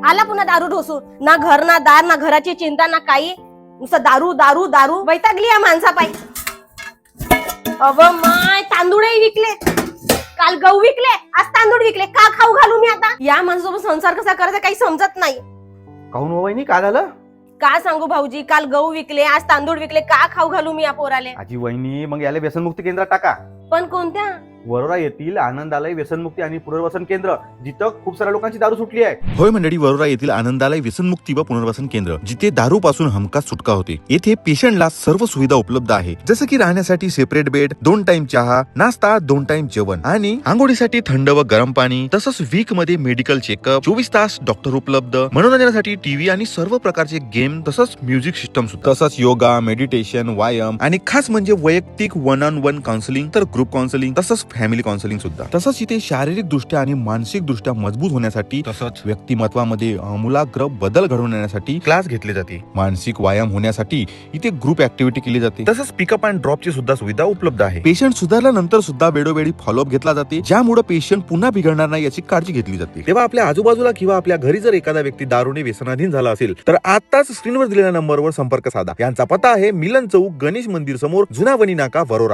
आला पुन्हा दारू ढोसून. ना घर ना दार ना घराची चिंता ना काही, नुसतं दारू दारू दारू. वैतागली या माणसापायी. अव माय, तांदूळही विकले, काल गहू विकले, आज तांदूळ विकले. का खाऊ घालू मी आता? या माणसासोबत संसार कसा करायचा काही समजत नाही. काहून हो वहिनी, काय झालं? का सांगू भाऊजी, काल गहू विकले, आज तांदूळ विकले. का खाऊ घालू मी या पोराले? आजी वहिनी, मग याला व्यसनमुक्ती केंद्रात टाका. पण कोणत्या? वरोरा येथील आनंदालय व्यसनमुक्ती आणि पुनर्वसन केंद्र, जिथं खूप साऱ्या लोकांची दारू सुटली आहे. होय मंडळी, वरोरा येथील आनंदालय व्यसनमुक्ती व पुनर्वसन केंद्र, जिथे दारू पासून हमखास सुटका होते. येथे पेशंटला सर्व सुविधा उपलब्ध आहे, जसं की राहण्यासाठी सेपरेट बेड, 2 टाइम चहा, नाश्ता, 2 टाइम जेवण आणि आंघोळीसाठी थंड व गरम पाणी. तसंच वीक मध्ये मेडिकल चेकअप, 24 तास डॉक्टर उपलब्ध, मनोरंजनासाठी टीव्ही आणि सर्व प्रकारचे गेम, तसंच म्युझिक सिस्टम सुद्धा, तसंच योगा, मेडिटेशन, व्यायाम आणि खास म्हणजे वैयक्तिक 1-on-1 काउन्सिलिंग, तर ग्रुप काउन्सिलिंग, तसंच फॅमिली काउन्सिलिंग सुद्धा. तसंच इथे शारीरिक दृष्ट्या आणि मानसिक दृष्ट्या मजबूत होण्यासाठी, तसंच व्यक्तिमत्वामध्ये आमूलाग्र बदल घडवून आणण्यासाठी क्लास घेतले जाते. मानसिक व्यायाम होण्यासाठी इथे ग्रुप ऍक्टिव्हिटी केली जाते. तसंच पिकअप अँड ड्रॉपची सुद्धा सुविधा उपलब्ध आहे. पेशंट सुधारल्यानंतर सुद्धा वेळोवेळी फॉलोअप घेतला जाते, ज्यामुळे पेशंट पुन्हा बिघडणार नाही याची काळजी घेतली जाते. तेव्हा आपल्या आजूबाजूला किंवा आपल्या घरी जर एखादा व्यक्ती दारूने व्यसनाधीन झाला असेल, तर आताच स्क्रीनवर दिलेल्या नंबरवर संपर्क साधा. यांचा पत्ता आहे मिलन चौक, गणेश मंदिर समोर, जुना वणी नाका, वरोरा.